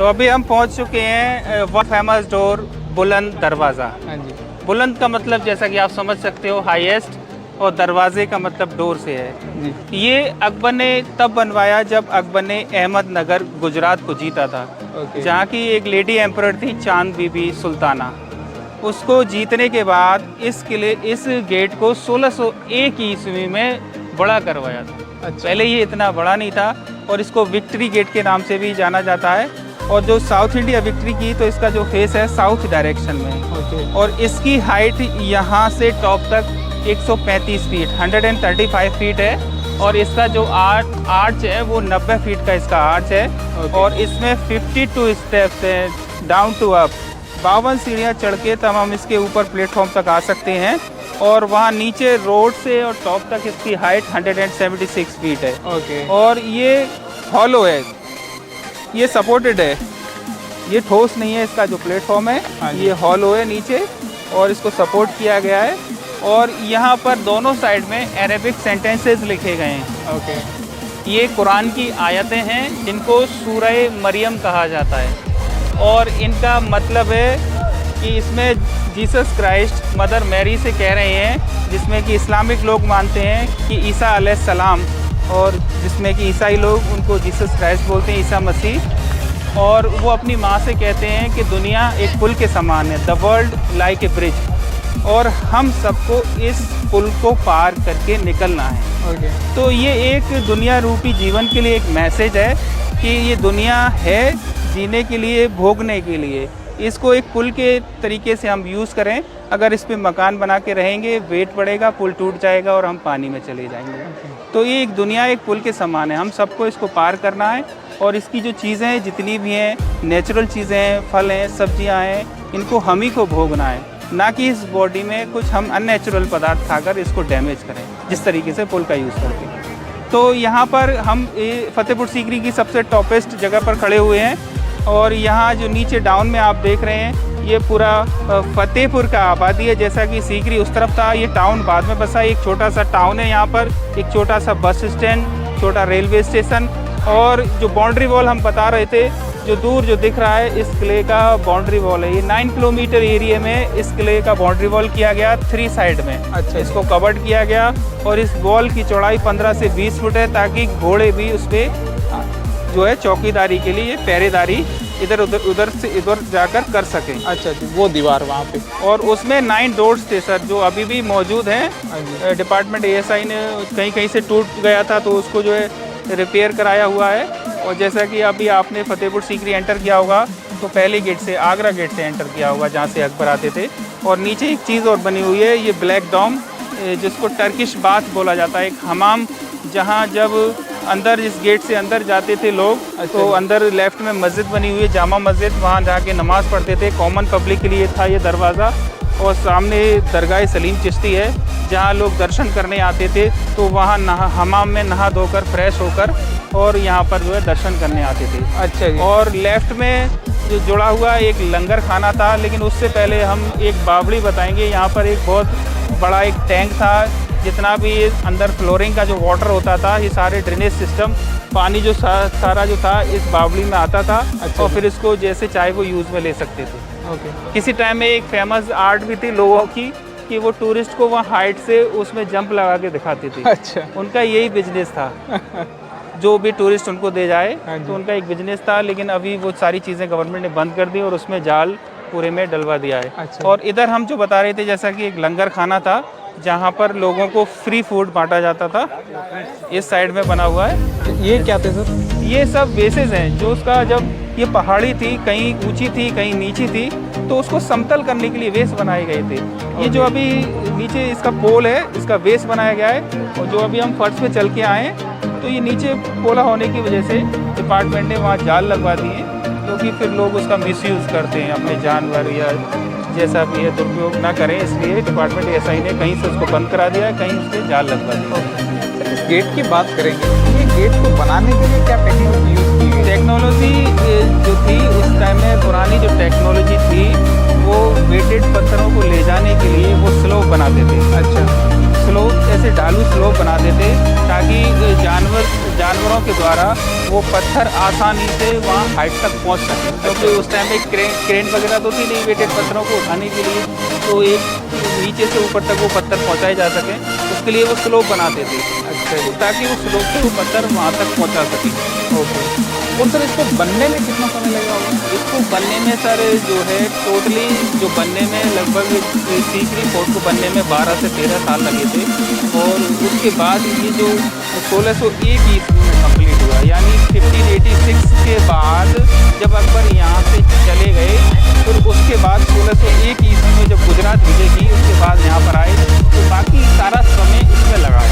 तो अभी हम पहुंच चुके हैं वो फेमस डोर बुलंद दरवाज़ा। हाँ जी। बुलंद का मतलब जैसा कि आप समझ सकते हो हाईएस्ट, और दरवाजे का मतलब डोर से है। जी। ये अकबर ने तब बनवाया जब अकबर ने अहमदनगर गुजरात को जीता था, जहाँ की एक लेडी एम्परर थी चांद बीबी सुल्ताना। उसको जीतने के बाद इस गेट को 1601 ईस्वी में बड़ा करवाया था। अच्छा। पहले ये इतना बड़ा नहीं था और इसको विक्ट्री गेट के नाम से भी जाना जाता है। और जो साउथ इंडिया विक्ट्री की तो इसका जो फेस है साउथ डायरेक्शन में, और इसकी हाइट यहाँ से टॉप तक 135 फीट 135 फीट है, और इसका जो आर्च है वो 90 फीट का इसका आर्च है। और इसमें 52 स्टेप्स हैं डाउन टू अप, 52 सीढ़ियाँ चढ़ के तब हम इसके ऊपर प्लेटफॉर्म तक आ सकते हैं। और वहाँ नीचे रोड से और टॉप तक इसकी हाइट 176 फीट है। और ये हॉलो है, ये सपोर्टेड है, ये ठोस नहीं है। इसका जो प्लेटफॉर्म है ये हॉलो है नीचे, और इसको सपोर्ट किया गया है। और यहाँ पर दोनों साइड में अरेबिक सेंटेंसेस लिखे गए हैं। ये कुरान की आयतें हैं जिनको सूरह मरियम कहा जाता है, और इनका मतलब है कि इसमें जीसस क्राइस्ट मदर मैरी से कह रहे हैं, जिसमें कि इस्लामिक लोग मानते हैं कि ईसा अलैहिस्सलाम, और जिसमें कि ईसाई लोग उनको जीसस क्राइस्ट बोलते हैं, ईसा मसीह। और वो अपनी माँ से कहते हैं कि दुनिया एक पुल के समान है, the world like a bridge, और हम सबको इस पुल को पार करके निकलना है। तो ये एक दुनिया रूपी जीवन के लिए एक मैसेज है कि ये दुनिया है जीने के लिए, भोगने के लिए। इसको एक पुल के तरीके से हम यूज़ करें। अगर इस पे मकान बना के रहेंगे, वेट बढ़ेगा, पुल टूट जाएगा और हम पानी में चले जाएंगे। तो ये एक दुनिया एक पुल के समान है, हम सबको इसको पार करना है। और इसकी जो चीज़ें जितनी भी हैं, नेचुरल चीज़ें हैं, फल हैं, सब्जियां हैं, इनको हम ही को भोगना है, ना कि इस बॉडी में कुछ हम अननेचुरल पदार्थ खाकर इसको डैमेज करें, जिस तरीके से पुल का यूज़ करके। तो यहाँ पर हम फतेहपुर सीकरी की सबसे टॉपेस्ट जगह पर खड़े हुए हैं, और यहाँ जो नीचे डाउन में आप देख रहे हैं ये पूरा फतेहपुर का आबादी है। जैसा कि सीकरी उस तरफ था, ये टाउन बाद में बसा, एक छोटा सा टाउन है यहाँ पर, एक छोटा सा बस स्टैंड, छोटा रेलवे स्टेशन। और जो बाउंड्री वॉल हम बता रहे थे, जो दूर जो दिख रहा है, इस किले का बाउंड्री वॉल है। ये 9 किलोमीटर एरिया में इस किले का बाउंड्री वॉल किया गया 3 साइड में। अच्छा। इसको कवर्ड किया गया, और इस वॉल की चौड़ाई 15 से 20 फुट है, ताकि घोड़े भी उस पर जो है चौकीदारी के लिए, पहरेदारी उधर से इधर जाकर कर सकें। अच्छा, वो दीवार वहाँ पे। और उसमें 9 डोर्स थे सर, जो अभी भी मौजूद हैं। डिपार्टमेंट ASI ने कहीं से टूट गया था, तो उसको जो है रिपेयर कराया हुआ है। और जैसा कि अभी आपने फतेहपुर सीकरी एंटर किया होगा, तो पहले गेट से, आगरा गेट से एंटर किया होगा, जहाँ से अकबर आते थे। और नीचे एक चीज़ और बनी हुई है, ये ब्लैक डॉम, जिसको टर्किश बाथ बोला जाता है, एक हमाम, जहाँ जब अंदर इस गेट से अंदर जाते थे लोग, तो अंदर लेफ्ट में मस्जिद बनी हुई है, जामा मस्जिद, वहाँ जाके नमाज़ पढ़ते थे। कॉमन पब्लिक के लिए था ये दरवाज़ा। और सामने दरगाह सलीम चिश्ती है, जहाँ लोग दर्शन करने आते थे, तो वहाँ हमाम में नहा धोकर फ्रेश होकर और यहाँ पर जो है दर्शन करने आते थे। अच्छा जी। और लेफ्ट में जो जुड़ा हुआ एक लंगर खाना था, लेकिन उससे पहले हम एक बावड़ी बताएंगे। यहाँ पर एक बहुत बड़ा एक टैंक था, जितना भी अंदर फ्लोरिंग का जो वाटर होता था, ये सारे ड्रेनेज सिस्टम, पानी जो सारा जो था इस बावड़ी में आता था। अच्छा। और फिर इसको जैसे चाहे वो यूज़ में ले सकते थे। किसी टाइम में एक फेमस आर्ट भी थी लोगों की, कि वो टूरिस्ट को वहाँ हाइट से उसमें जंप लगा के दिखाती थी। अच्छा। उनका यही बिजनेस था। जो भी टूरिस्ट उनको दे जाए, तो उनका एक बिजनेस था। लेकिन अभी वो सारी चीज़ें गवर्नमेंट ने बंद कर दी और उसमें जाल पूरे में डलवा दिया है। अच्छा। और इधर हम जो बता रहे थे, जैसा कि एक लंगर खाना था, जहाँ पर लोगों को फ्री फूड बांटा जाता था, इस साइड में बना हुआ है। ये क्या थे सर? ये सब बेसेस हैं, जो उसका जब ये पहाड़ी थी, कहीं ऊंची थी कहीं नीची थी, तो उसको समतल करने के लिए वेस बनाए गए थे। ये जो अभी नीचे इसका पोल है, इसका वेस बनाया गया है। और जो अभी हम फर्श पे चल के आए, तो ये नीचे पोला होने की वजह से डिपार्टमेंट ने वहाँ जाल लगवा दिए, क्योंकि फिर लोग उसका मिसयूज़ करते हैं, अपने जानवर या जैसा भी है दुरुपयोग ना करें, इसलिए डिपार्टमेंट ASI ने कहीं से उसको बंद करा दिया है, कहीं उस पर जाल लगवा दिया। इस गेट की बात करेंगे, ये गेट को बनाने के लिए क्या टेक्नोलॉजी यूज़ की गई? टेक्नोलॉजी जो थी उस टाइम में, पुरानी जो टेक्नोलॉजी थी, वो वेटेड पत्थरों को ले जाने के लिए वो स्लोप बनाते थे। अच्छा। स्लोप, ऐसे ढालू स्लोप बनाते थे, ताकि जानवरों के द्वारा वो पत्थर आसानी से वहाँ हाइट तक पहुँच सके, क्योंकि उस टाइम में क्रेन वगैरह तो थी नहीं वेटेड पत्थरों को उठाने के लिए, तो एक नीचे से ऊपर तक वो पत्थर पहुँचाए जा सके, उसके लिए वो स्लोप बनाते थे। अच्छा, ताकि उस स्लोप से वो पत्थर वहाँ तक पहुँचा सके। ओके। और सर इसको बनने में कितना समय लगा होगा? इसको बनने में सर जो है टोटली जो बनने में लगभग सीकरी फोर्ट को बनने में 12 से 13 साल लगे थे, और उसके बाद ये जो 1601 ईस्वी में कंप्लीट हुआ, यानी 1586 के बाद जब अकबर यहाँ से चले गए, फिर उसके बाद 1601 ईस्वी में जब गुजरात विजय की, उसके बाद यहाँ पर आए, तो बाकी सारा समय इसमें लगा,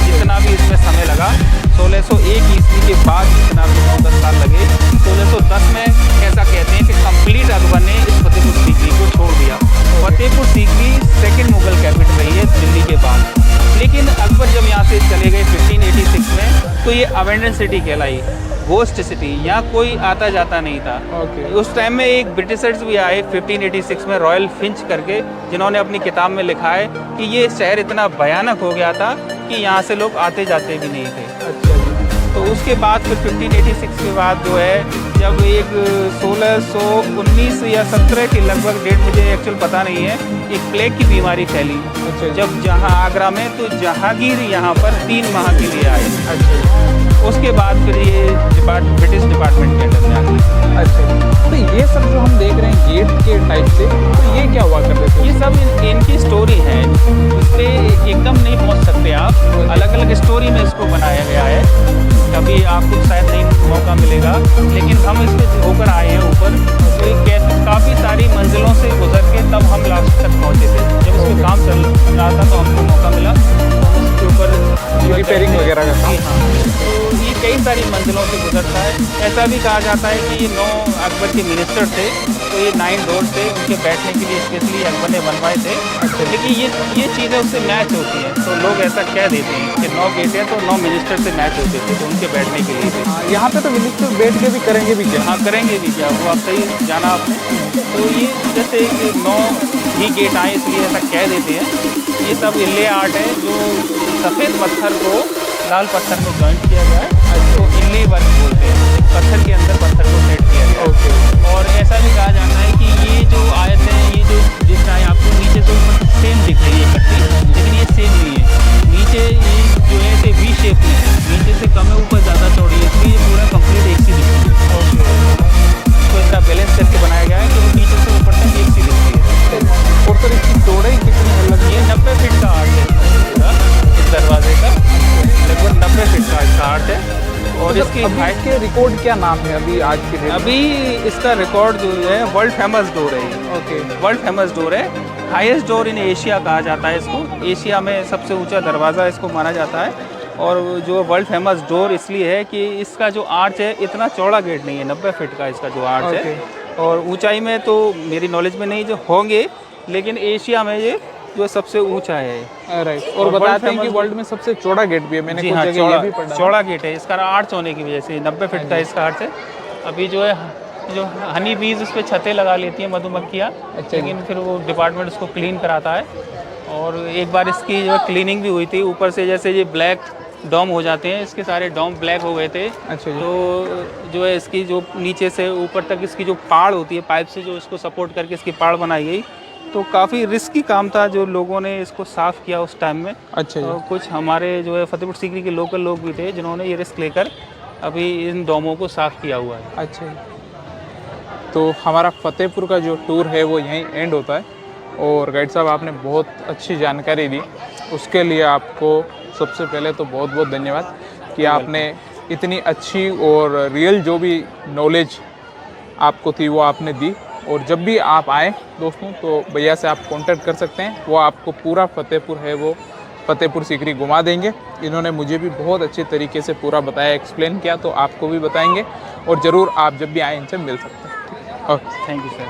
जितना भी इसमें समय लगा 1601 ईस्वी के बाद जितना भी 9-10 साल लगे, 1610 में ऐसा कहते हैं कि कंप्लीट अकबर ने इस फतेहपुर सीकरी को छोड़ दिया। फतेहपुर सीकरी सेकंड मुगल कैपिटल रही है दिल्ली के बाद, लेकिन अकबर जब यहाँ से चले गए 1586 में, तो ये अबेंडन सिटी कहलाई, घोस्ट सिटी, यहाँ कोई आता जाता नहीं था। उस टाइम में एक ब्रिटिशर्स भी आए 1586 में, रॉयल फिंच करके, जिन्होंने अपनी किताब में लिखा है कि ये शहर इतना भयानक हो गया था कि यहाँ से लोग आते जाते भी नहीं थे। अच्छा, तो उसके बाद फिर 1586 के बाद जो है, जब एक 1619 या 17 के लगभग डेट मुझे एक्चुअल पता नहीं है, एक प्लेग की बीमारी फैली। अच्छा, जब जहाँ आगरा में, तो जहांगीर यहाँ पर 3 माह के लिए आए। अच्छा, उसके बाद फिर ये ब्रिटिश डिपार्टमेंट के अंदर में आ गई। अच्छा, तो ये सब जो हम देख रहे हैं गेट के टाइप से, तो ये क्या हुआ करते थे? ये सब इनकी स्टोरी है, इस पर एकदम नहीं पहुंच सकते आप, अलग अलग स्टोरी में इसको बनाया गया है, कभी आपको शायद नहीं मौका मिलेगा, लेकिन हम इस पर होकर आए हैं ऊपर, तो ये काफ़ी सारी मंजिलों से गुजर के तब हम लास्ट तक पहुँचे थे। जब इसमें काम चल रहा था तो हमको मौका मिला, तो उसके ऊपर रिपेयरिंग वगैरह का काम। तो ये कई सारी मंजिलों से गुजरता है। ऐसा भी कहा जाता है कि ये 9 अकबर के मिनिस्टर थे, तो ये 9 डोर थे, उनके बैठने के लिए स्पेशली अकबर ने बनवाए थे। अच्छा, लेकिन ये चीज़ें उससे मैच होती हैं, तो लोग ऐसा कह देते हैं कि 9 गेट हैं तो 9 मिनिस्टर से मैच होते थे, तो उनके बैठने के लिए थे। यहाँ पे तो मिनिस्टर बैठ के भी करेंगे भी क्या? हाँ, करेंगे भी क्या, वो आप सही जाना आपने। तो ये जैसे कि 9 ही गेट आए इसलिए ऐसा कह देते हैं। ये सब इल्ले आर्ट है, जो सफ़ेद पत्थर को लाल पत्थर में जॉइंट किया गया है, तो इल्ले वर्क बोलते हैं, पत्थर के अंदर पत्थर को सेट किया गया है। और ऐसा भी कहा जाता है कि ये जो आयत है, ये जो दिख रहा है आपको नीचे से ऊपर सेम दिख रही है इकट्ठी, लेकिन ये सेम नहीं है। नीचे ये जो है वी शेप में है, नीचे से कम है, ऊपर ज़्यादा चौड़ी है, इसलिए ये पूरा कंप्लीट एक सी दिखती है। तो इसका बैलेंस करके बनाया गया है कि वो नीचे से ऊपर तक एक सी दिखती है। और सर इसकी चौड़ाई कितनी है? लगभग ये 90 फीट का आर्ट है पूरा, इस दरवाजे का लगभग 90 फीट का इसका आर्ट है। और इसकी हाइट के रिकॉर्ड क्या नाम है अभी आज के डेट? अभी इसका रिकॉर्ड जो है वर्ल्ड फेमस डोर है। ओके, वर्ल्ड फेमस डोर है, हाईएस्ट डोर इन एशिया कहा जाता है इसको, एशिया में सबसे ऊंचा दरवाज़ा इसको माना जाता है। और जो वर्ल्ड फेमस डोर इसलिए है कि इसका जो आर्च है इतना चौड़ा गेट नहीं है, 90 फीट का इसका जो आर्च है। और ऊंचाई में तो मेरी नॉलेज में नहीं जो होंगे, लेकिन एशिया में ये जो सबसे ऊंचा है। राइट। और बताते हैं कि वर्ल्ड में सबसे चौड़ा गेट भी है, मैंने कुछ जगह ये भी पढ़ा। चौड़ा गेट है, इसका आर्च होने की वजह से 90 फीट का इसका आर्च है। अभी जो है जो हनी बीज उस पर छतें लगा लेती हैं मधुमक्खियाँ, लेकिन फिर वो डिपार्टमेंट उसको क्लीन कराता है। और एक बार इसकी जो क्लीनिंग भी हुई थी, ऊपर से जैसे ये ब्लैक डॉम हो जाते हैं, इसके सारे डॉम ब्लैक हो गए थे। अच्छा, तो जो है इसकी जो नीचे से ऊपर तक इसकी जो पाड़ होती है, पाइप से जो इसको सपोर्ट करके इसकी पाड़ बनाई गई, तो काफ़ी रिस्की काम था जो लोगों ने इसको साफ़ किया उस टाइम में। अच्छा, और कुछ हमारे जो है फतेहपुर सीकरी के लोकल लोग भी थे जिन्होंने ये रिस्क लेकर अभी इन डोमों को साफ़ किया हुआ है। अच्छा, तो हमारा फतेहपुर का जो टूर है वो यहीं एंड होता है। और गाइड साहब आपने बहुत अच्छी जानकारी दी, उसके लिए आपको सबसे पहले तो बहुत बहुत धन्यवाद कि आपने इतनी अच्छी और रियल जो भी नॉलेज आपको थी वो आपने दी। और जब भी आप आए दोस्तों तो भैया से आप कांटेक्ट कर सकते हैं, वो आपको पूरा फतेहपुर है वो फतेहपुर सीकरी घुमा देंगे। इन्होंने मुझे भी बहुत अच्छे तरीके से पूरा बताया, एक्सप्लेन किया, तो आपको भी बताएंगे। और ज़रूर आप जब भी आए इनसे मिल सकते हैं। Okay, thank you sir.